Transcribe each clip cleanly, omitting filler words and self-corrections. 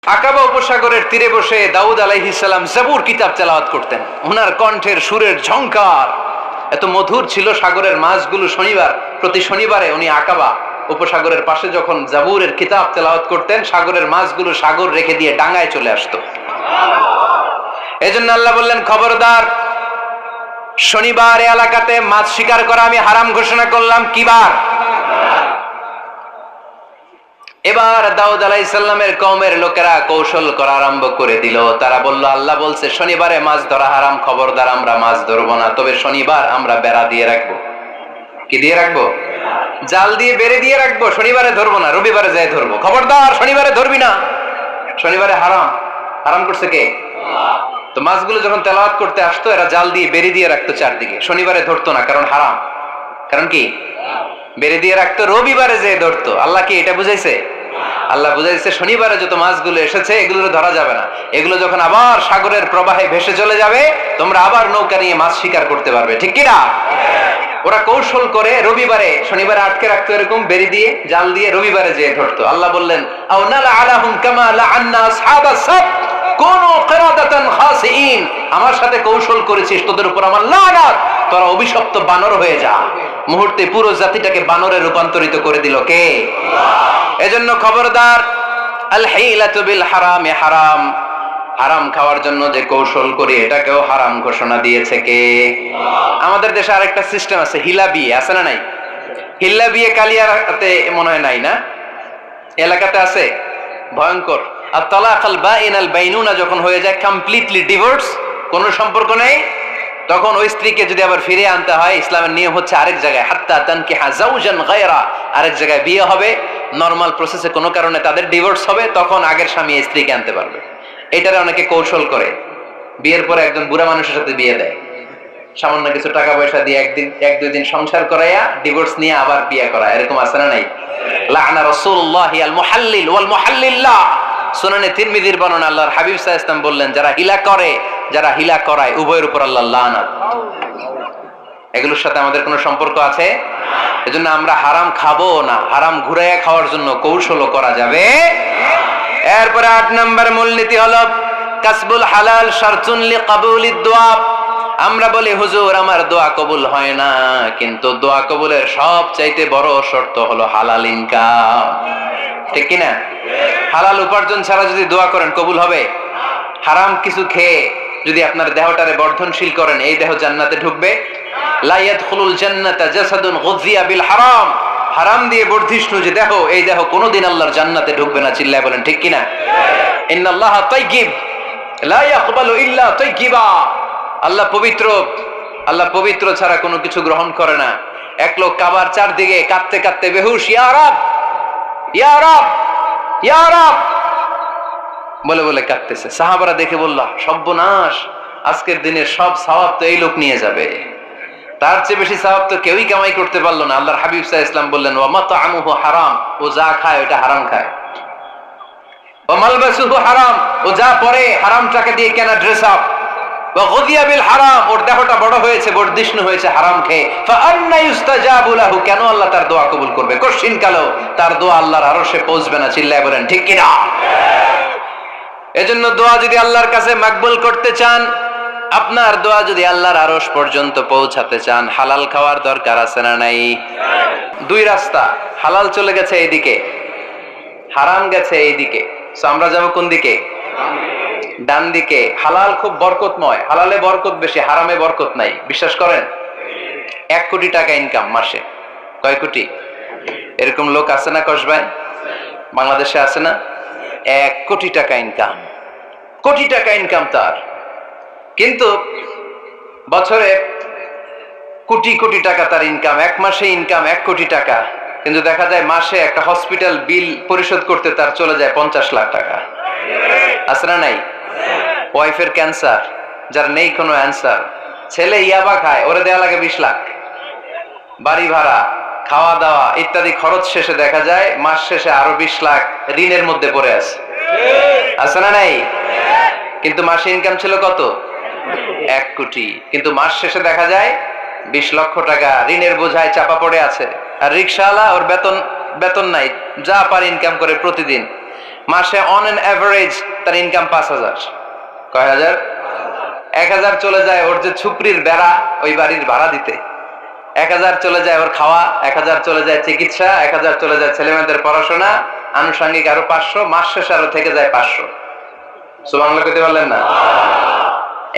আকাবা উপসাগরের তীরে বসে দাউদ আলাইহিস সালাম জাবুর কিতাব তেলাওয়াত করতেন। ওনার কণ্ঠের সুরের ঝংকার এত মধুর ছিল, সাগরের মাছগুলো প্রতি শনিবারে উনি আকাবা উপসাগরের পাশে যখন জাবুরের কিতাব তেলাওয়াত করতেন, সাগরের মাছগুলো সাগর রেখে দিয়ে ডাঙায় চলে আসতো। এজন্য আল্লাহ বললেন, খবরদার, শনিবার এলাকাতে মাছ শিকার করা আমি হারাম ঘোষণা করলাম। কিবার? এবার দাউদ আলাইহিস সালামের কওমের লোকেরা কৌশল করা আরম্ভ করে দিল। তারা বলল, আল্লাহ বলছে শনিবারে মাছ ধরা হারাম, খবরদার আমরা মাছ ধরবো না, তবে শনিবার আমরা বেড়া দিয়ে রাখবো। কি দিয়ে রাখবো? জাল দিয়ে বেড়ে দিয়ে রাখবো। শনিবারে ধরবো না, রবিবারে যাই ধরবো। খবরদার শনিবারে ধরবি না, শনিবারে হারাম। হারাম করছে কে? তো মাছগুলো যখন তেলাওয়াত করতে আসতো, এরা জাল দিয়ে বেড়ে দিয়ে রাখতো চারদিকে। শনিবারে ধরতো না, কারণ হারাম। কারণ কি? বেড়ে দিয়ে রাখতো, রবিবারে যে ধরতো। আল্লাহ কি এটা বুঝাইছে? আল্লাহ বুঝাইছে শনিবারে যত মাছগুলো এসেছে এগুলো ধরা যাবে না। এগুলো যখন আবার সাগরের প্রবাহে ভেসে চলে যাবে, তোমরা আবার নৌকা নিয়ে মাছ শিকার করতে পারবে। ঠিক কিনা? ওরা কৌশল করে রবিবারে, শনিবারে আটকে রাখতো এরকম বেড়ে দিয়ে, জাল দিয়ে, রবিবারে যে ধরতো। আল্লাহ বললেন, আও নালা আলাহুম কামা লাআন্না আসহাবাস সাব কুনু কিরাদাতান খাসিইন। আমার সাথে কৌশল করেছিস, তোদের উপর আমার লানাত, তোরা অভিশপ্ত বানর হয়ে যা। মুহূর্তে পুরো জাতিটাকে বানরে রূপান্তরিত করে দিল কে? এজন্য খবরদার, আল হিলাতু বিল হারামে হারাম। হারাম খাওয়ার জন্য যে কৌশল করি এটাকেও হারাম ঘোষণা দিয়েছে কে? আমাদের দেশে আরেকটা সিস্টেম আছে, হিলা বিয়ে আছে না নাই? হিল্লা বিয়ে কালিয়াতে মনে হয় নাই না? এলাকাতে আছে, ভয়ঙ্কর। আর তালাকাল বাইনাল বাইনুনা যখন হয়ে যায় কমপ্লিটলি ডিভোর্স, কোনো সম্পর্ক নেই, তখন ওই স্ত্রীকে যদি আবার ফিরে আনতে হয়, ইসলামের নিয়ম হচ্ছে আরেক জায়গায়, হাত্তা তানকিহা যাওজান গায়রা, আরেক জায়গায় বিয়ে হবে, নরমাল প্রসেসে কোনো কারণে তাদের ডিভোর্স হবে, তখন আগের স্বামী স্ত্রীকে আনতে পারবে। এটারে অনেকে কৌশল করে, বিয়ের পরে একজন বুড়া মানুষের সাথে বিয়ে দেয়, সামান্য কিছু টাকা পয়সা দিয়ে এক দুই দিন সংসার করাইয়া ডিভোর্স নিয়ে আবার বিয়ে করা। এরকম আছে না নাই? লাআনা রাসূলুল্লাহি আল মুহাল্লিল ওয়াল মুহাল্লিল্লাহ। সুনানে তিরমিজির বর্ণনা, আল্লাহর হাবিব সাল্লাল্লাহু আলাইহি ওয়াসাল্লাম বললেন, যারা হিলা করে, যারা হিলা করায়, উভয়ের উপর আল্লাহর লানাত। এগুলোর সাথে আমাদের কোনো সম্পর্ক আছে? এজন্য আমরা হারাম খাবো না। হারাম ঘুরাইয়া খাওয়ার জন্য কৌশলও করা যাবে। এরপরে 8 নম্বর মূলনীতি হলো কাসবুল হালাল শারতুন লিকাবুলিদ দুআ। আমরা বলি, হুজুর আমার দোয়া কবুল হয় না, কিন্তু দোয়া কবুলের সবচাইতে বড় শর্ত হলো হালাল ইনকাম। ঠিক কিনা? হালাল উপার্জন ছাড়া যদি দোয়া করেন কবুল হবে? হারাম কিছু খেয়ে যদি আপনার দেহটারে বর্ধনশীল করেন, এই দেহ জান্নাতে ঢুকবে? লা ইয়াদখুলুল জান্নাতা জাসাদুন গুযিয়া বিল হারাম। হারাম দিয়ে বর্ধিষ্ণু যে দেহ, এই দেহ কোনোদিন আল্লাহর জান্নাতে ঢুকবে না। চিল্লায় বলেন ঠিক কিনা? ইন্নাল্লাহা তাইয়্যিব লা ইয়াকবালু ইল্লা তাইয়্যিবা। আল্লাহ পবিত্র, আল্লাহ পবিত্র ছাড়া কোনো কিছু গ্রহণ করে না। এক লোক কাবার চারদিকে কাঁদতে কাঁদতে বেহুশ, ইয়া রাব, ইয়া রাব, ইয়া রাব বলে বলে কাঁদতেছে। সাহাবারা দেখে বলল, সর্বনাশ, আজকের দিনের সব সওয়াব তো এই লোক নিয়ে যাবে। তার চেয়ে বেশি সওয়াব তো কেউই কামাই করতে পারলো না। আল্লাহর হাবিব সাল্লাল্লাহু আলাইহি ওয়াসাল্লাম বললেন, ওয়া মাতআমুহু হারাম, ও যা খায় ওটা হারাম খায়। ওয়া মালবাসুহু হারাম, ও যা পরে হারাম টাকা দিয়ে কেনা ড্রেস আপ। ওয়া গুযিয়া বিল হারাম, ওর দেহটা বড় হয়েছে, বর্ধিষ্ণু হয়েছে হারাম খেয়ে। ফাআন্না ইউস্তাজাবু লাহু, কেন আল্লাহ তার দোয়া কবুল করবে? কঠিন কালো তার দোয়া আল্লাহর আরশে পৌঁছবে না। চিল্লায় বলেন ঠিক কিনা? এজন্য দোয়া যদি আল্লাহর কাছে মাকবুল করতে চান, আপনার দোয়া যদি আল্লাহর আরশ পর্যন্ত পৌঁছাতে চান, হালাল খাওয়ার দরকার আছে না নাই? দুই রাস্তা, হালাল চলে গেছে এইদিকে, হারাম গেছে এইদিকে। সো আমরা যাবো কোন দিকে? ডান দিকে। হালাল খুব বরকতময়, হালালে বরকত বেশি, হারামে বরকত নাই। বিশ্বাস করেন? 1 কোটি টাকা ইনকাম মাসে। কয় কোটি? এরকম লোক আছে না কসবায়? বাংলাদেশে আছে না? 1 কোটি টাকা ইনকাম, কোটি টাকা ইনকাম তার, কিন্তু বছরে কোটি কোটি টাকা তার ইনকাম। 1 মাসে ইনকাম 1 কোটি টাকা, কিন্তু দেখা যায় মাসে একটা হসপিটাল বিল পরিশোধ করতে তার চলে যায় 50 লাখ টাকা। আছে না নাই? ওয়াইফের ক্যান্সার, যার নেই কোনো অ্যান্সার। ছেলে ইয়াবা খায়, ওরে দেয়া লাগে 20 লাখ। বাড়ি ভাড়া, খাওয়া দাওয়া ইত্যাদি খরচ শেষে দেখা যায় মাস শেষে আরো 20 লাখ ঋণের মধ্যে পড়ে আছে। আছে না নাই? কিন্তু মাসে ইনকাম ছিল কত? 1 কোটি, কিন্তু মাস শেষে দেখা যায় 20 লক্ষ টাকা ঋণের বোঝায় চাপা পড়ে আছে। আর রিকশাওয়ালা, ওর বেতন নাই, যা পারে ইনকাম করে প্রতিদিন। মাসে অন এন এভারেজ তার ইনকাম 5,000। কয় হাজার? 1,000 চলে যায় ওর যে ছুপরির বেড়া, ওই বাড়ির ভাড়া দিতে। 1,000 চলে যায় ওর খাওয়া, 1,000 চলে যায় চিকিৎসা, 1,000 চলে যায় ছেলেমেয়েদের পড়াশোনা, আনুষঙ্গিক আরো 500, মাস শেষে আরো থেকে যায় 500। সুবহানাল্লাহ কইতে পারলেন না?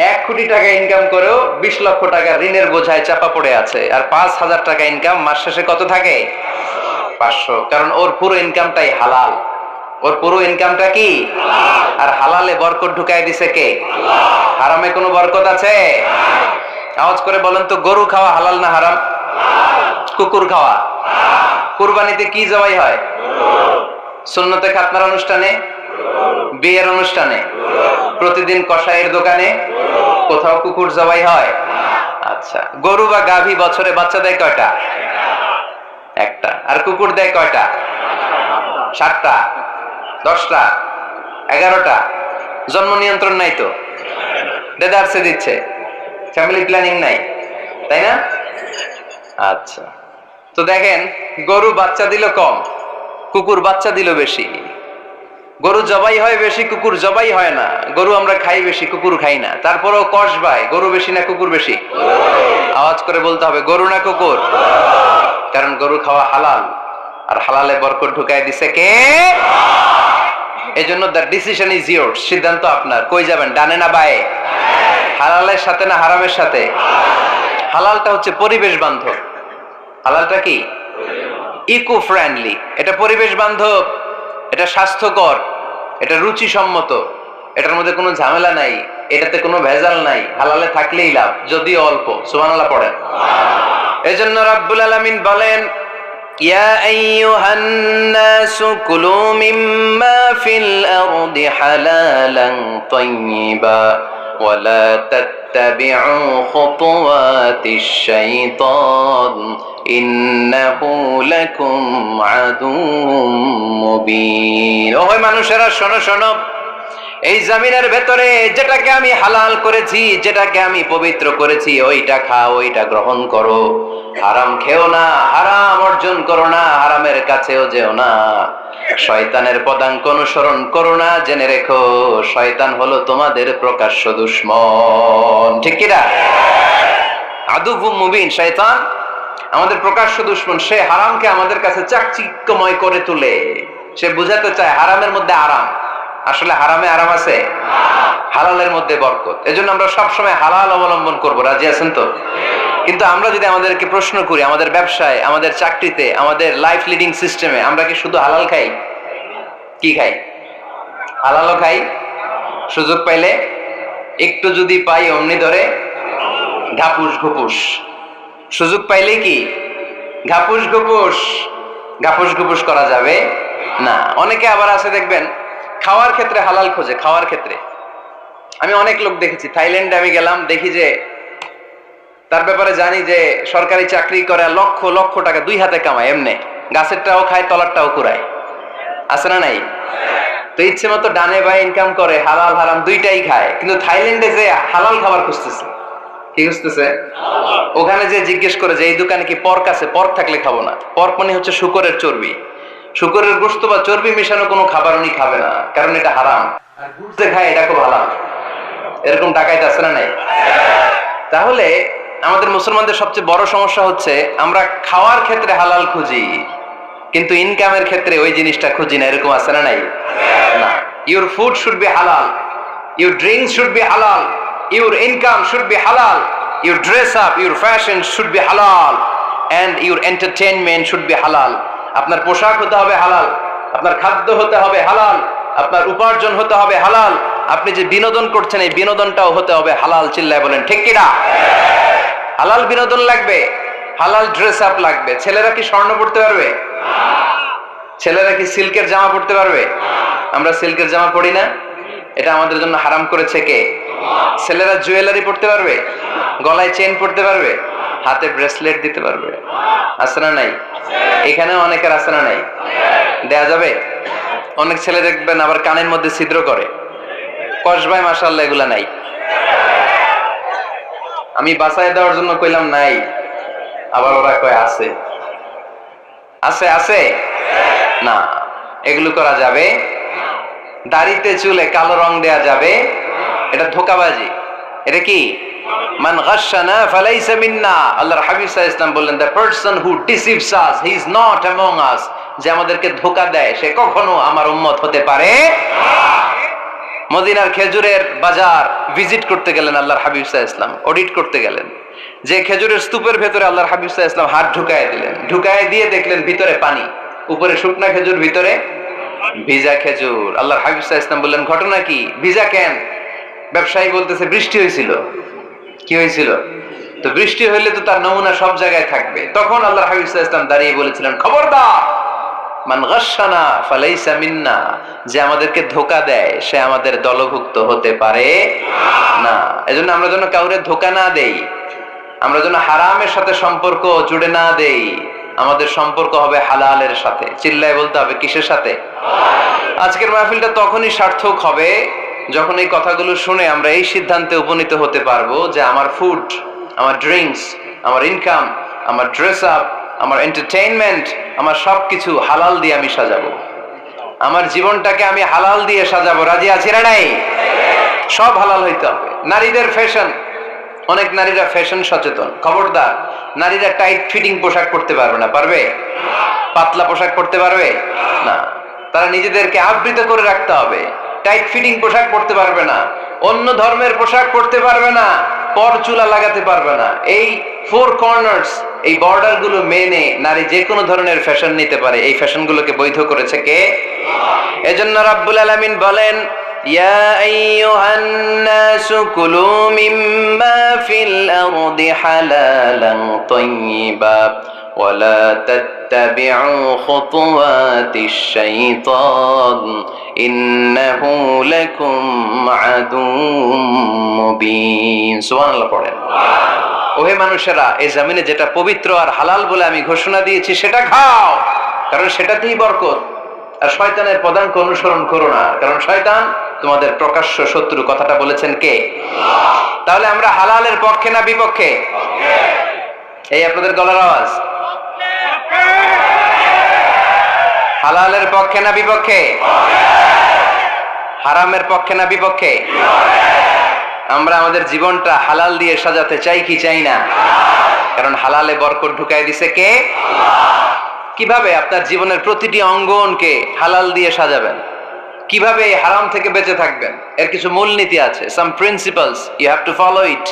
1 কোটি টাকা ইনকাম করেও 20 লক্ষ টাকা ঋণের বোঝায় চাপা পড়ে আছে। আর 5,000 টাকা ইনকাম, মাস শেষে কত থাকে? 500। কারণ ওর পুরো ইনকামটাই হালাল। ওর পুরো ইনকামটা কি? আর হালালে বরকত ঢুকাই দিছে কে? হারামে কোনো বরকত আছে? আওয়াজ করে বলেন তো, গরু খাওয়া হালাল না হারাম? কুকুর খাওয়া? কুরবানিতে কি জবাই হয়? সুন্নতে খাতনার অনুষ্ঠানে, বিয়ের অনুষ্ঠানে, প্রতিদিন কসাইয়ের দোকানে, কোথাও কুকুর জবাই হয়? আচ্ছা, গরু বা গাভী বছরে বাচ্চা দেয় কয়টা? একটা। আর কুকুর দেয় কয়টা? 7টা, 10টা, 11টা। জন্ম নিয়ন্ত্রণ নাই তো, দেদারসে দিচ্ছে, ফ্যামিলি প্ল্যানিং নাই, তাই না? আচ্ছা, তো দেখেন, গরু বাচ্চা দিল কম, কুকুর বাচ্চা দিল বেশি। গরু জবাই হয় বেশি, কুকুর জবাই হয় না। গরু আমরা খাই বেশি, কুকুর খাই না। তারপরেও কসবায় গরু বেশি না কুকুর বেশি? আওয়াজ করে বলতে হবে, গরু না কুকুর? কারণ গরু খাওয়া হালাল, আর হালালে বরকত ঢুকাই দিছে কে? এজন্য দ্য ডিসিশন ইজ ইয়োরস, সিদ্ধান্ত আপনার। কই যাবেন, ডানে না বায়ে? হালালের সাথে না হারামের সাথে? হালালটা হচ্ছে পরিবেশ বান্ধব। হালালটা কি? Eco friendly. এটা পরিবেশ বান্ধব, এটা স্বাস্থ্যকর, এটা রুচিসম্মত, এটার মধ্যে কোনো ঝামেলা নাই, এটাতে কোনো ভেজাল নাই। হালালে থাকলেই লাভ, যদিও অল্প। সুবহানাল্লাহ পড়েন। এজন্য রাব্বুল আলামিন বলেন, ইয়া আইয়ুহান নাসু কুলু মিম্মা ফিল আরদি হালালান তাইয়্যিবা ওয়া লা তাত্তাবিউ খুতুওয়াতিশ শাইতান ইন্নাহু লাকুম আদুউম মুবিন। ওহে মানুষেরা, শোনো শোনো, এই জমিনের ভেতরে যেটাকে আমি হালাল করেছি, যেটাকে আমি পবিত্র করেছি, ওইটা খাও, ওইটা গ্রহণ করো। হারাম খেও না, হারাম অর্জন করো না, হারামের কাছেও যেও না। শয়তানের পদাঙ্ক অনুসরণ করো না। জেনে রেখো, শয়তান হলো তোমাদের প্রকাশ্য দুশমন। ঠিক কি না? আদুউম মুবিন। শয়তান আমাদের প্রকাশ্য দুশমন। সে হারামকে আমাদের কাছে চাকচিক্যময় করে তুলে। সে বুঝাতে চায় হারামের মধ্যে আরাম। আসলে হারামে আরাম আছে, হালালের মধ্যে বরকত। এজন্য আমরা সবসময় হালাল অবলম্বন করব। রাজি আছেন তো? কিন্তু আমরা যদি আমাদেরকে প্রশ্ন করি, আমাদের ব্যবসায়, আমাদের চাকরিতে, আমাদের লাইফ লিডিং সিস্টেমে আমরা কি শুধু হালাল খাই? কি খাই? হালালও খাই, সুযোগ পাইলে একটু যদি পাই অমনি ধরে ঘাপুস ঘুপুস। সুযোগ পাইলে কি ঘাপুস ঘুপুস? ঘাপুস ঘুপুস করা যাবে না। অনেকে আবার আছে দেখবেন, খাওয়ার ক্ষেত্রে হালাল খোঁজে। খাওয়ার ক্ষেত্রে আমি অনেক লোক দেখেছি। থাইল্যান্ডে আমি গেলাম, দেখি যে তার ব্যাপারে জানি যে সরকারি চাকরি করে, লক্ষ লক্ষ টাকা 2 হাতে কামায়। এমনি গাছেরটাও খায়, তলারটাও কুড়ায়। আছে না নাই? তো ইচ্ছে মতো ডানে বায়ে ইনকাম করে, হালাল হারাম দুইটাই খায়। কিন্তু থাইল্যান্ডে যে হালাল খাবার খুঁজতেছে। কি খুঁজতেছে? ওখানে যে জিজ্ঞেস করে যে এই দোকানে কি পর্ক আছে? পর্ক থাকলে খাবো না। পর্ক মানে হচ্ছে শুকরের চর্বি। শুকরের গোশত বা চর্বি মেশানো কোনো খাবার উনি খাবে না, কারণ এটা হারাম। আর ঘুরতে খায়, এটা খুব হালাল। এরকম ডাকাইত আছে না নাই? তাহলে আমাদের মুসলমানদের সবচেয়ে বড় সমস্যা হচ্ছে আমরা খাওয়ার ক্ষেত্রে হালাল খুঁজি, কিন্তু ইনকামের ক্ষেত্রে ওই জিনিসটা খুঁজি না। এরকম আছে না নাই? না। Your food should be halal, your drinks should be halal, your income should be halal, your dress up, your fashion should be halal, and your entertainment should be halal. আপনার পোশাক হতে হবে হালাল, আপনার খাদ্য হতে হবে হালাল, আপনার উপার্জন হতে হবে হালাল, আপনি যে বিনোদন করছেন এই বিনোদনটাও হতে হবে হালাল। চিল্লায় বলেন ঠিক কি না? হালাল বিনোদন লাগবে, হালাল ড্রেস আপ লাগবে। ছেলেরা কি স্বর্ণ পড়তে পারবে? ছেলেরা কি সিল্কের জামা পড়তে পারবে? আমরা সিল্কের জামা পরি না, এটা আমাদের জন্য হারাম করেছে কে? ছেলেরা জুয়েলারি পড়তে পারবে? গলায় চেন পড়তে পারবে? হাতে ব্রেসলেট দিতে পারবে? আছে না নাই? এখানেও অনেকের আছে না নাই? দেয়া যাবে? অনেক ছেলে দেখবেন আবার কানের মধ্যে ছিদ্র করে। কসবাই মাশাআল্লাহ এগুলা নাই। আমি বাঁচায় দেওয়ার জন্য কইলাম নাই, আবার ওরা কয় আছে। আছে আছে না, এগুলো করা যাবে দাড়িতে চুলে কালো রং দেয়া যাবে, এটা ধোঁকাবাজি। এটা কি? মান গাশশানা ফালাইসা মিন্না। আল্লাহর হাবিব সাল্লাল্লাহু আলাইহি ওয়াসাল্লাম বললেন, the person who deceives us he is not among আস। যে আমাদেরকে ধোঁকা দেয় সে কখনো আমার উম্মত হতে পারে না। মদিনার খেজুরের বাজার ভিজিট করতে গেলেন আল্লাহর হাবিব সাল্লাল্লাহু আলাইহি ওয়াসাল্লাম, অডিট করতে গেলেন। যে খেজুরের স্তূপের ভেতরে আল্লাহর হাবিব সাল্লাল্লাহু আলাইহি ওয়াসাল্লাম হাত ঢুকায় দিলেন, ঢুকায় দিয়ে দেখলেন ভিতরে পানি, উপরে শুকনা খেজুর, ভিতরে ভিজা খেজুর। আল্লাহর হাবিব সাল্লাল্লাহু আলাইহি ওয়াসাল্লাম বললেন, ঘটনা কি? ভিজা কেন? ব্যবসায়ী বলতেছে, বৃষ্টি হয়েছিল। কি হয়েছিল? তো বৃষ্টি হইলে তো তার নমুনা সব জায়গায় থাকবে। তখন আল্লাহর হাবিব সাল্লাল্লাহু আলাইহি ওয়াসাল্লাম দাঁড়িয়ে বলেছিলেন, খবরদার, মান গাশশানা ফালাইসা মিন্না। যে আমাদেরকে ধোঁকা দেয় সে আমাদের দলভুক্ত হতে পারে না। এজন্য আমরা যেন কাউরে ধোঁকা না দেই, আমরা যেন হারামের সাথে সম্পর্ক জুড়ে না দেই। আমাদের সম্পর্ক হবে হালালের সাথে। চিল্লায় বলতে হবে, কিসের সাথে? আজকের মাহফিলটা তখনই সার্থক হবে যখন এই কথাগুলো শুনে আমরা এই সিদ্ধান্তে উপনীত হতে পারবো যে আমার ফুড, আমার ড্রিঙ্কস, আমার ইনকাম, আমার ড্রেস আপ, আমার এন্টারটেইনমেন্ট, আমার সবকিছু হালাল দিয়ে আমি সাজাবো। আমার জীবনটাকে আমি হালাল দিয়ে সাজাবো। রাজি আছি না নাই? সব হালাল হইতে হবে। নারীদের ফ্যাশন, অনেক নারীরা ফ্যাশন সচেতন। খবরদার, নারীরা টাইট ফিটিং পোশাক পরতে পারবে না। পারবে? পাতলা পোশাক পরতে পারবে না। তারা নিজেদেরকে আবৃত করে রাখতে হবে। টাইট ফিটিং পোশাক পরতে পারবে না, অন্য ধর্মের পোশাক পরতে পারবে না, পরচুলা লাগাতে পারবে না। এই ফোর কর্নার্স, এই বর্ডার গুলো মেনে নারী যে কোনো ধরনের ফ্যাশন নিতে পারে। এই ফ্যাশন গুলোকে বৈধ করেছে কে? এজন্য রাব্বুল আলামিন বলেন, ইয়া আইয়ুহান নাসু কুলু মিম্মা ফিল আরদি হালালান তাইয়্যিবা ওয়ালা তাত্তাবিউ খুতুওয়াতিশ শাইতান ইন্নাহু লাকুম আদুউম মুবিন। সুবহানাল্লাহ পড়েন। ওহে মানুষেরা, এই জমিনে যেটা পবিত্র আর হালাল বলে আমি ঘোষণা দিয়েছি সেটা খাও, কারণ সেটাতেই বরকত। আর শয়তানের পদাঙ্ক অনুসরণ করো না, কারণ শয়তান তোমাদের প্রকাশ্য শত্রু। কথাটা বলেছেন কে? তাহলে আমরা হালালের পক্ষে না বিপক্ষে? এই আপনাদের গলার আওয়াজ। হালালের পক্ষে না বিপক্ষে? হারামের পক্ষে না বিপক্ষে? আমরা আমাদের জীবনটা হালাল দিয়ে সাজাতে চাই কি চাই না? কারণ হালালে বরকত ঢুকাই দিছে কে? কিভাবে আপনার জীবনের প্রতিটি অঙ্গনকে হালাল দিয়ে সাজাবেন? কিভাবে এই হারাম থেকে বেঁচে থাকবেন? এর কিছু মূলনীতি আছে, some principles, you have to follow it.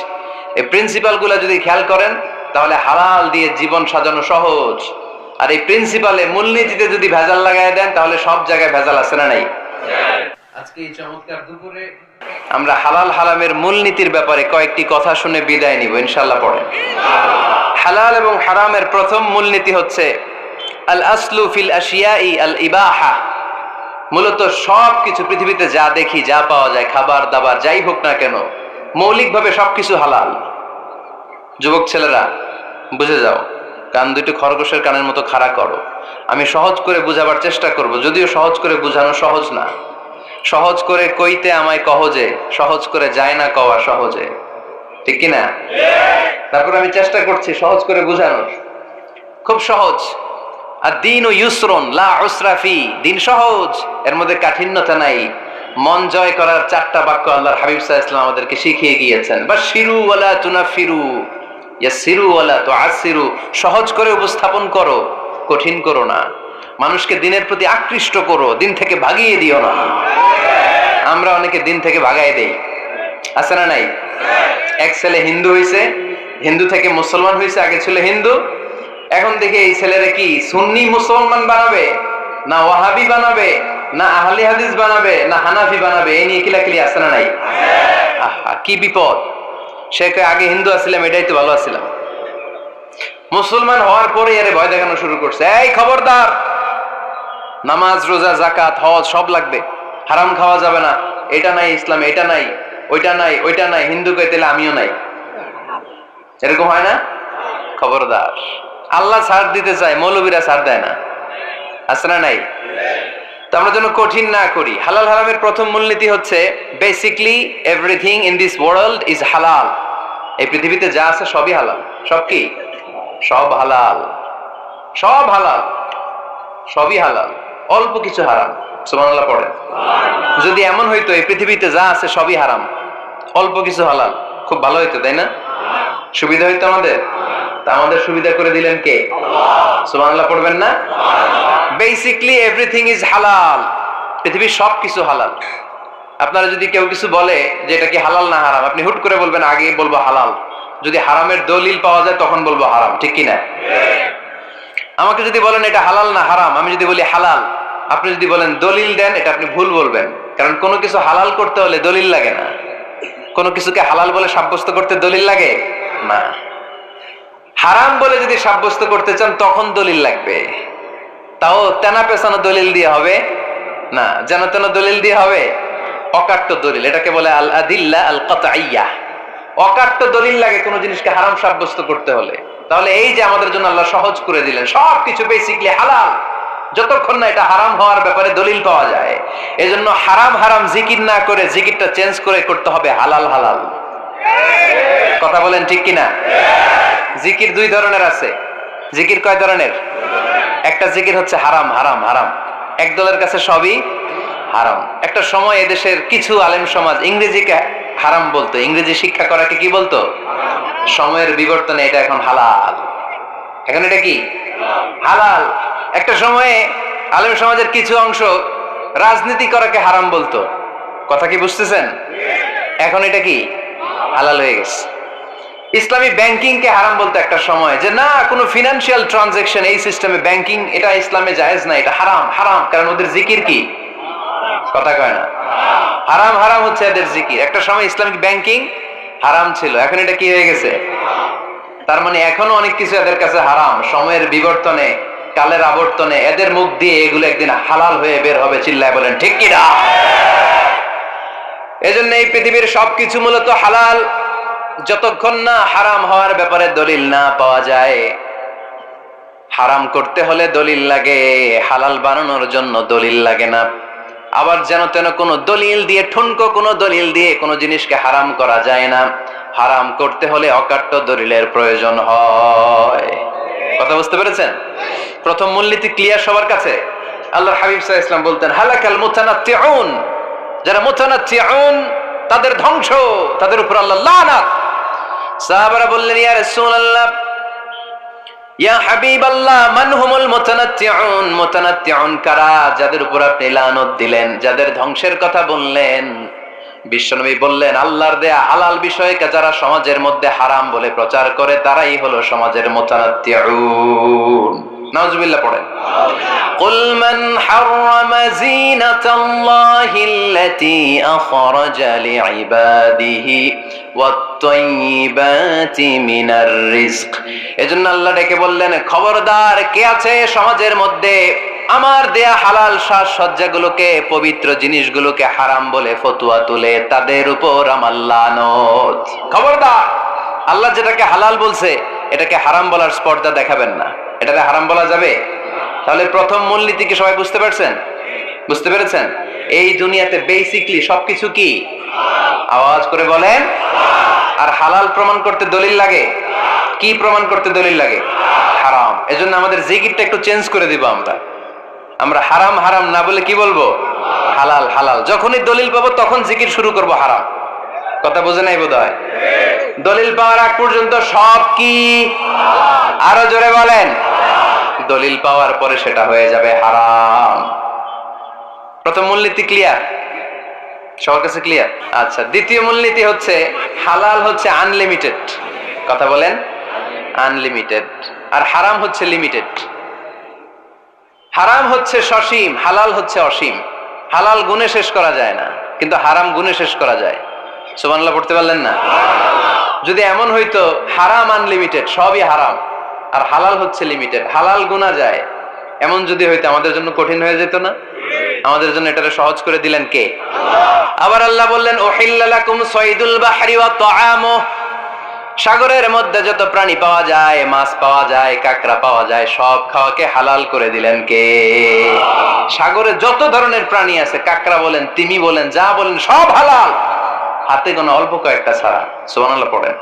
এই প্রিন্সিপাল গুলা যদি খেয়াল করেন তাহলে হালাল দিয়ে জীবন সাজানো সহজ। আর এই প্রিন্সিপালে, মূলনীতিতে যদি ভেজাল লাগাই দেন তাহলে সব জায়গায় ভেজাল আছে না নাই? আজকে এই চমৎকার দুপুরে আমরা হালাল হারামের মূলনীতির ব্যাপারে কয়েকটি কথা শুনে বিদায় নিব ইনশাআল্লাহ। পড়েন। হালাল এবং হারামের প্রথম মূলনীতি হচ্ছে আল আসলু ফিল আশিয়াই আল ইবাহা। মূলত সব কিছু পৃথিবীতে যা দেখি, যা পাওয়া যায়, খাবার দাবার যাই হোক না কেন, মৌলিকভাবে সবকিছু হালাল। যুবক ছেলেরা বুঝে যাও, কান দুটো খরগোশের কানের মতো খাড়া করো। আমি সহজ করে বুঝাবার চেষ্টা করব, যদিও সহজ করে বুঝানো সহজ না। সহজ করে কইতে আমায় কহজে, সহজ করে যায় না কওয়া সহজে। ঠিক কিনা? তারপর আমি চেষ্টা করছি সহজ করে বুঝানোর। খুব সহজ। আর দিন ও ইউসরুন লা উসরা ফি। দিন সহজ, এর মধ্যে কাঠিন্যতা নাই। মন জয় করার 4টা বাক্য আল্লাহর হাবিব সাল্লাল্লাহু আলাইহি ওয়াসাল্লাম আমাদেরকে শিখিয়ে গিয়েছেন। বাশিরু ওয়ালা তুনাফিরু, ইয়াসিরু ওয়ালা তুআসিরু। সহজ করে উপস্থাপন করো, কঠিন করো না। মানুষকে দিনের প্রতি আকৃষ্ট করো, দিন থেকে ভাগিয়ে দিও না। আমরা অনেকে দিন থেকে ভাগাই দেই, আছে না নাই? এক ছেলে হিন্দু হইছে, হিন্দু থেকে মুসলমান হইছে। আগে ছিল হিন্দু, এখন দেখে এই ছেলেরা কি সুন্নি মুসলমান বানাবে, না ওয়াহাবি বানাবে, না আহলে হাদিস বানাবে, না হানাফি বানাবে, এই নিয়ে কিলাকিলি আছে না নাই? আহা, কি বিপদ! সে আগে হিন্দু আছিলাম, এটাই তো ভালো আছিলাম। মুসলমান হওয়ার পরে এর ভয় দেখানো শুরু করছে, এই খবরদার, নামাজ রোজা যাকাত হজ সব লাগবে, হারাম খাওয়া যাবে না, এটা নাই ইসলামে, এটা নাই, ওইটা নাই, ওইটা নাই। হিন্দু কইতে আমিও নাই, এরকম হয় না? খবরদার। আল্লাহ ছাড় দিতে চায়, মৌলবীরা ছাড় দেয় না, আছে না নাই? তো আমরা যেন কঠিন না করি। হালাল হারামের প্রথম মূলনীতি হচ্ছে basically everything in this world is হালাল। এই পৃথিবীতে যা আছে সবই হালাল। সব কি? সব হালাল, সব হালাল, সবই হালাল, অল্প কিছু হারাম। সুবহানাল্লাহ পড়েন। যদি এমন হইতো এই পৃথিবীতে যা আছে সবই হারাম, অল্প কিছু হালাল, খুব ভালো হইতো, তাই না? সুবিধা হইতো আমাদের। তা আমাদের সুবিধা করে দিলেন কে? সুবহানাল্লাহ পড়বেন না? বেসিক্যালি এভরিথিং ইজ হালাল। পৃথিবীর সব কিছু হালাল। আপনারা যদি কেউ কিছু বলে যে এটা কি হালাল না হারাম, আপনি হুট করে বলবেন আগে বলবো হালাল। যদি হারামের দলিল পাওয়া যায় তখন বলবো হারাম, ঠিক কি না? আমাকে যদি বলেন এটা হালাল না হারাম, আমি যদি বলি হালাল, আপনি যদি বলেন দলিল দেন, এটা আপনি ভুল বলবেন। কারণ কোনো কিছু হালাল করতে হলে দলিল লাগে না। কোনো কিছুকে হালাল বলে সাব্যস্ত করতে দলিল লাগে না। হারাম বলে যদি সাব্যস্ত করতে চান তখন দলিল লাগবে, তাও তেনা পেছানো দলিল দিয়ে হবে না, যেন তেন দলিল দিয়ে হবে, অকাট্য দলিল। এটাকে বলে আল আদিল্লা আল কাতঈয়া। অকাট্য দলিল লাগে কোনো জিনিসকে হারাম সাব্যস্ত করতে হলে। তাহলে এই যে আমাদের জন্য আল্লাহ সহজ করে দিলেন, সবকিছু বেসিক্যালি হালাল যতক্ষণ না এটা হারাম হওয়ার ব্যাপারে দলিল পাওয়া যায়। এজন্য হারাম হারাম জিকির না করে জিকিরটা চেঞ্জ করে করতে হবে হালাল হালাল। কথা বলেন ঠিক কিনা? জিকির দুই ধরনের আছে। জিকির কয় ধরনের? একটা জিকির হচ্ছে হারাম হারাম হারাম, এক দলের কাছে সবই হারাম। একটা সময় এদেশের কিছু আলেম সমাজ ইংরেজিকে হারাম বলতো, ইংরেজি শিক্ষা করাকে কি বলতো? সময়ের বিবর্তনে এটা এখন হালাল। এখন এটা কি হালাল। একটা সময়ে আলেম সমাজের কিছু অংশ রাজনীতি করাকে হারাম বলতো। কথা কি বুঝতেছেন? এখন এটা কি হালাল হয়ে গেছে। ইসলামী ব্যাংকিং কে হারাম বলতো একটা সময়, যে না কোনো ফিনান্সিয়াল ট্রানজাকশন এই সিস্টেমে ব্যাংকিং এটা ইসলামে জায়েজ না, এটা হারাম হারাম। কারণ ওদের জিকির কি? কথা কয় না? হারাম হারাম হচ্ছে এদের জিকির। একটা সময় ইসলামিক ব্যাংকিং হারাম ছিল, এখন এটা কি হয়ে গেছে? তার মানে এখনো অনেক কিছু এদের কাছে হারাম। সময়ের বিবর্তনে, কালের আবর্তনে এদের মুখ দিয়ে এগুলো একদিন হালাল হয়ে বের হবে। চিল্লায় বলেন ঠিক কি না? এজন্য এই পৃথিবীর সবকিছু মূলত হালাল যতক্ষণ না হারাম হওয়ার ব্যাপারে দলিল না পাওয়া যায়। হারাম করতে হলে দলিল লাগে, হালাল বানানোর জন্য দলিল লাগে না। আবার যেন তেন কোনো দলিল দিয়ে, ঠুনকো কোনো দলিল দিয়ে কোনো জিনিসকে হারাম করা যায় না। হারাম করতে হলে অকাট্য দলিলের প্রয়োজন হয়। কথা বুঝতে পেরেছেন? প্রথম মূলনীতি ক্লিয়ার সবার কাছে? আল্লাহর হাবিব সাল্লাল্লাহু আলাইহি ওয়াসাল্লাম বলতেন হালাকাল মুতানাত্তিউন, যারা মুতানাত্তিউন তাদের ধ্বংস, তাদের উপর আল্লাহ লানাত। সাহাবারা বললেন ইয়া রাসূলুল্লাহ, ইয়া হাবিবাল্লাহ, মান হুমুল মুতানাত্তিউন? মুতানাত্তিউন কারা যাদের উপর আপনি লানত দিলেন, যাদের ধ্বংসের কথা বললেন? বিশ্বনবী বললেন আল্লাহর দেয়া হালাল বিষয়কে যারা সমাজের মধ্যে হারাম বলে প্রচার করে তারাই হলো সমাজের মুতানাত্তিউন। নাউজুবিল্লাহ পড়েন। কুল মান হারামা যিনাতাল্লাহিল্লাতী আখরাজা লিইবাদিহি ওয়াত-তাইয়্যিবাতি মিনার রিজক। এজন্য আল্লাহ ডেকে বললেন খবরদার, কে আছে সমাজের মধ্যে আমার দেয়া হালাল সাজসজ্জাগুলোকে, পবিত্র জিনিসগুলোকে হারাম বলে ফতোয়া তুলে, তাদের উপর আমার লানত। খবরদার, আল্লাহ যেটাকে হালাল বলছে এটাকে হারাম বলার স্পর্ধা দেখাবেন না। এটাকে হারাম বলা যাবে? তাহলে প্রথম মূলনীতি কি সবাই বুঝতে পারছেন? বুঝতে পেরেছেন? এই দুনিয়াতে বেসিক্যালি সবকিছু কি? আওয়াজ করে বলেন। আর হালাল প্রমাণ করতে দলিল লাগে। কি প্রমাণ করতে দলিল লাগে? হারাম। এজন্য আমাদের জিকিরটা একটু চেঞ্জ করে দিব। আমরা হারাম হারাম না বলে কি বলবো? হালাল হালাল। যখনই দলিল পাবো তখন জিকির শুরু করব হারাম। কথা বোঝে নাই বোধহয়? দলিল পাওয়ার আগ পর্যন্ত সব কি? আরো জোরে বলেন। দলিল পাওয়ার পরে সেটা হয়ে যাবে হারাম। প্রথম মূলনীতি ক্লিয়ার? সবার কাছে ক্লিয়ার? আচ্ছা, দ্বিতীয় মূলনীতি হচ্ছে হালাল হচ্ছে আনলিমিটেড। কথা বলেন। আনলিমিটেড। আর হারাম হচ্ছে লিমিটেড। হারাম হচ্ছে সসীম, হালাল হচ্ছে অসীম। হালাল গুণে শেষ করা যায় না, কিন্তু হারাম গুণে শেষ করা যায়। সুবহানাল্লাহ পড়তে পারলেন না? যদি এমন হইতো হারাম আনলিমিটেড, সবই হারাম, আর হালাল হচ্ছে লিমিটেড, হালাল গুণা যায়, এমন যদি হইতো আমাদের জন্য কঠিন হয়ে যেত না? আমাদের জন্য এটাকে সহজ করে দিলেন কে? আবার আল্লাহ বললেন উহিল্লা লাকুম সাইদুল বাহরি ওয়া তাআমুহু, সাগরের মধ্যে যত প্রাণী পাওয়া যায়, মাছ পাওয়া যায়, কাঁকড়া পাওয়া যায়, সব খাওয়াকে হালাল করে দিলেন কে? সাগরে যত ধরনের প্রাণী আছে, কাঁকড়া বলেন, তিমি বলেন, যা বলেন, সব হালাল, হাতে গোনা অল্প কয়েকটা ছাড়া। সুবহানাল্লাহ পড়েন।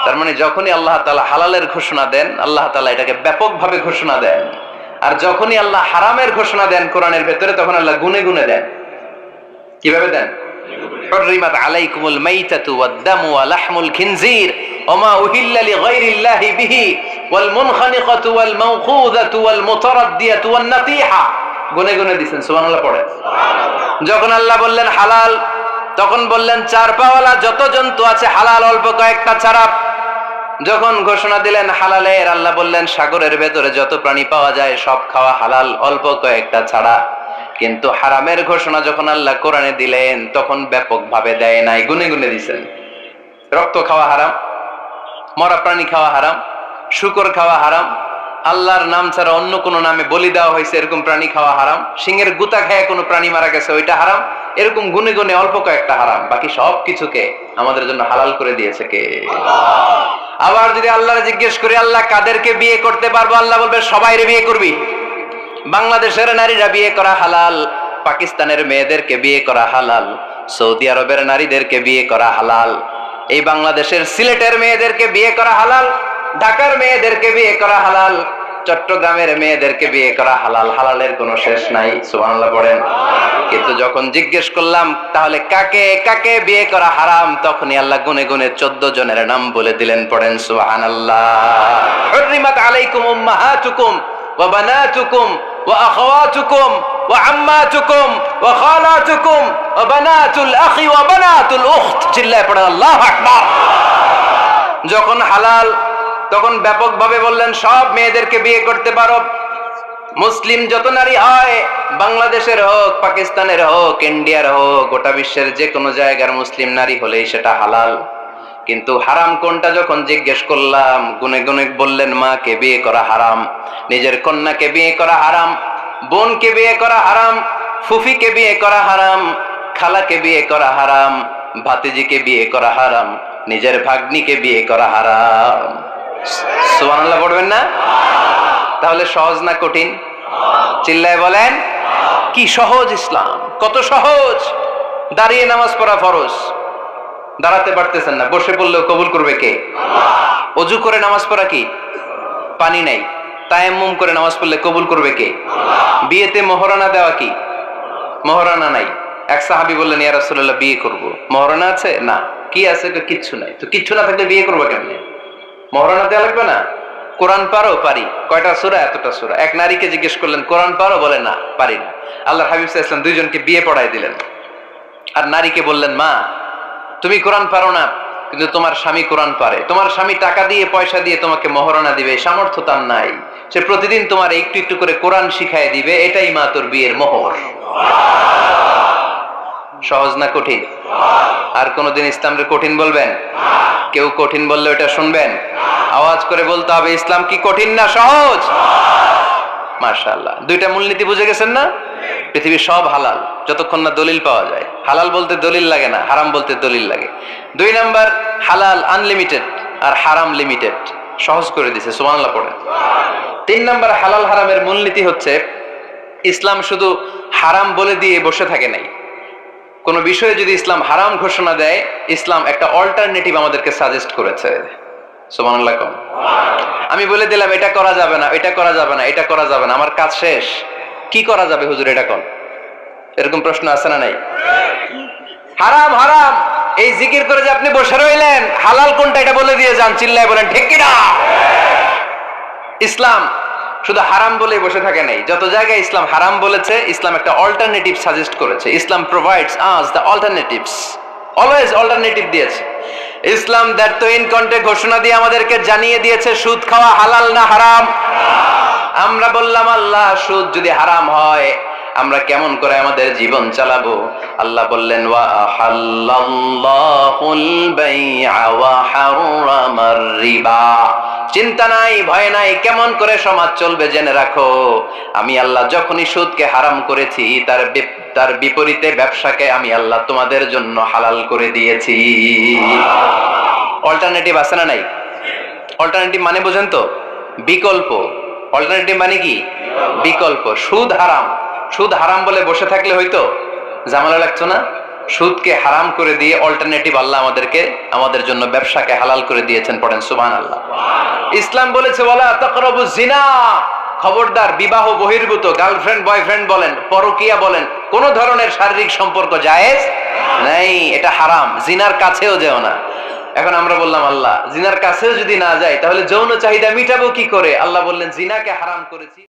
তার মানে যখনই আল্লাহ তাআলা হালালের ঘোষণা দেন, আল্লাহ তাআলা এটাকে ব্যাপকভাবে ঘোষণা দেন। আর যখনই আল্লাহ হারামের ঘোষণা দেন কোরআনের ভেতরে, তখন আল্লাহ গুনে গুনে দেন। কিভাবে দেন? হুররিমাত আলাইকুমুল মাইতাতু ওয়াদ-দামু ওয়া লাহমুল খিনজির ওয়া মা উহিল্লা লিগাইরিল্লাহি বিহি ওয়াল মুনখানিকাতু ওয়াল মাওখুযাতু ওয়াল মুতারাদ্দিয়াতু ওয়ান নাতিহা। গুনে গুনে দিবেন, সুবহানাল্লাহ পড়েন। যখন আল্লাহ বললেন হালাল, তখন বললেন চার পাওয়ালা যত জন্তু আছে হালাল, অল্প কয়েকটা ছাড়া। যখন ঘোষণা দিলেন হালালের, আল্লাহ বললেন সাগরের ভেতরে যত প্রাণী পাওয়া যায় সব খাওয়া হালাল, অল্প কয়েকটা ছাড়া। কিন্তু হারামের ঘোষণা যখন আল্লাহ কোরআনে দিলেন, তখন ব্যাপকভাবে দেয় নাই, গুনে গুনে দিয়েছেন। রক্ত খাওয়া হারাম, মরা প্রাণী খাওয়া হারাম, শূকর খাওয়া হারাম, আল্লাহর নাম ছাড়া অন্য কোনো নামে বলি দেওয়া হয়েছে এরকম প্রাণী খাওয়া হারাম, সিংহের গুতা খেয়ে কোনো প্রাণী মারা গেছে ওইটা হারাম। এরকম গুনে গুনে অল্প কয়েকটা হারাম, বাকি সব কিছুকে আমাদের জন্য হালাল করে দিয়েছে কে? আবার যদি আল্লাহর জিজ্ঞেস করি আল্লাহ কাদেরকে বিয়ে করতে পারবো, আল্লাহ বলবে সবাইরে বিয়ে করবি। বাংলাদেশের নারীরা বিয়ে করা হালাল, পাকিস্তানের মেয়েদেরকে বিয়ে করা হালাল, সৌদি আরবের নারীদেরকে বিয়ে করা হালাল, এই বাংলাদেশের সিলেটের মেয়েদেরকে বিয়ে করা হালাল, ঢাকার মেয়েদেরকে বিয়ে করা হালাল, চট্টগ্রামের মেয়েদেরকে বিয়ে করা হালাল। হালালের কোনো শেষ নাই, সুবহানাল্লাহ পড়েন। কিন্তু যখন জিজ্ঞেস করলাম তাহলে কাকে কাকে বিয়ে করা হারাম, তখনই আল্লাহ গুনে গুনে 14 জনের নাম বলে দিলেন, পড়েন সুবহানাল্লাহ। হুররিমাত আলাইকুম উম্মাহাতুকুম ওয়া বানাতুকুম ওয়া আখাওয়াতুকুম ওয়া আম্মাতুকুম ওয়া খালাতুকুম ওয়া বানাতুল আখি ওয়া বানাতুল উখত। চিল্লায়ে পড়েন আল্লাহু আকবার। যখন হালাল, তখন ব্যাপকভাবে বললেন সব মেয়েদেরকে বিয়ে করতে পারো। মুসলিম যত নারী হয়, বাংলাদেশের হোক, পাকিস্তানের হোক, ইন্ডিয়ার হোক, গোটা বিশ্বের যে কোনো জায়গার মুসলিম নারী হলেই সেটা হালাল। কিন্তু হারাম কোনটা যখন জিজ্ঞেস করলাম, গুনে গুনে বললেন মাকে বিয়ে করা হারাম, নিজের কন্যাকে বিয়ে করা হারাম, বোনকে বিয়ে করা হারাম, ফুফিকে বিয়ে করা হারাম, খালাকে বিয়ে করা হারাম, ভাতিজিকে বিয়ে করা হারাম, নিজের ভাগ্নিকে বিয়ে করা হারাম। সুবহানাল্লাহ পড়বেন না? তাহলে সহজ না কঠিন? চিল্লায় বলেন। কি সহজ ইসলাম, কত সহজ। দাঁড়িয়ে নামাজ পড়া ফরজ, দাঁড়াতে পারতেছেন না, বসে পড়লেও কবুল করবে কে? অজু করে নামাজ পড়া কি? পানি নাই, তায়াম্মুম করে নামাজ পড়লে কবুল করবে কে? বিয়েতে মহরানা দেওয়া কি? মহরানা নাই। এক সাহাবী বললেন ইয়া রাসূলুল্লাহ বিয়ে করব, মহরানা আছে? না। কি আছে? কিচ্ছু নাই। তো কিচ্ছু না থাকলে বিয়ে করবো কেমনে? মহরানা দেওয়া লাগবে না? কোরআন পারো? পারি। কয়টা সূরা? এতটা সূরা। এক নারীকে জিজ্ঞেস করলেন কোরআন পারো? বলে না, পারি না। আল্লাহর হাবিব সাল্লাল্লাহু আলাইহি ওয়াসাল্লাম দুইজনকে বিয়ে পড়ায় দিলেন। আর নারীকে বললেন মা তুমি কোরআন পারো না, কিন্তু তোমার স্বামী কোরআন পারে, তোমার স্বামী টাকা দিয়ে পয়সা দিয়ে তোমাকে মহরানা দিবে, সামর্থ্য তার নাই, সে প্রতিদিন তোমার একটু একটু করে কোরআন শিখায় দিবে, এটাই মা তোর বিয়ের মোহর। সহজ না কঠিন? আর কোনদিন ইসলামকে কঠিন বলবেন? কেউ কঠিন বললে ওটা শুনবেন? আওয়াজ করে বলতে হবে ইসলাম কি কঠিন না সহজ? মাশাআল্লাহ। দুইটা মূলনীতি বুঝে গেছেন না? পৃথিবীর সব হালাল যতক্ষণ না দলিল পাওয়া যায়। হালাল বলতে দলিল লাগে না, হারাম বলতে দলিল লাগে। 2 নাম্বার, হালাল আনলিমিটেড আর হারাম লিমিটেড, সহজ করে দিয়েছে, সুবহানাল্লাহ পড়েন। 3 নাম্বার, হালাল হারামের মূলনীতি হচ্ছে ইসলাম শুধু হারাম বলে দিয়ে বসে থাকে নাই। কোন বিষয়ে যদি ইসলাম হারাম ঘোষণা দেয়, ইসলাম একটা অল্টারনেটিভ আমাদেরকে সাজেস্ট করেছে। সুবহানাল্লাহ। আমি বলে দিলাম এটা করা যাবে না, এটা করা যাবে না, এটা করা যাবে না, আমার কাজ শেষ, কি করা যাবে হুজুর এটা কোন? এরকম প্রশ্ন আছে না নাই? হারাম হারাম এই জিকির করে যে আপনি বসে রইলেন, হালাল কোনটা এটা বলে দিয়ে যান, চিল্লায় বলেন ঠিক কি না? ইসলাম শুধু হারাম বলে বসে থাকে নাই, যত জায়গায় ইসলাম হারাম বলেছে, ইসলাম একটা অল্টারনেটিভ সাজেস্ট করেছে। Islam provides us the alternatives, always alternative দিয়েছে। ইসলাম দ্যাট ইন কন্টে ঘোষণা দিয়ে আমাদেরকে জানিয়ে দিয়েছে সুদ খাওয়া হালাল না হারাম। আমরা বললাম আল্লাহ সুদ যদি হারাম হয় আমরা কেমন করে আমাদের জীবন চালাবো? আল্লাহ বললেন ওয়া আহাল্লাল্লাহুল বাই'a ওয়া হারামার রিবা। চিন্তা নাই, ভয় নাই, কেমন করে সমাজ চলবে জেনে রাখো, আমি আল্লাহ যখনই সুদকে হারাম করেছি তার বিপরীতে ব্যবসাকে আমি আল্লাহ তোমাদের জন্য হালাল করে দিয়েছি। অল্টারনেটিভ আছে না নাই? অল্টারনেটিভ মানে বুঝেন তো? বিকল্প। অল্টারনেটিভ মানে কি? বিকল্প। সুদ হারাম, সুদ হারাম বলে বসে থাকলে হয়তো ঝামেলা লাগতো না? সুদকে হারাম করে দিয়ে অল্টারনেটিভ আল্লাহ আমাদের জন্য ব্যবসাকে হালাল করে দিয়েছেন। পড়েন সুবহানাল্লাহ। ইসলাম বলেছে ওয়ালা তাকরাবুজ জিনা, খবরদার, বিবাহ বহির্ভূত গার্লফ্রেন্ড বয়ফ্রেন্ড বলেন, পরকিয়া বলেন, কোন ধরনের শারীরিক সম্পর্ক জায়েজ নাই, এটা হারাম। জিনার কাছেও যেও না। এখন আমরা বললাম আল্লাহ জিনার কাছেও যদি না যাই তাহলে যৌন চাহিদা মিটাবো কি করে? আল্লাহ বললেন জিনাকে হারাম করেছি।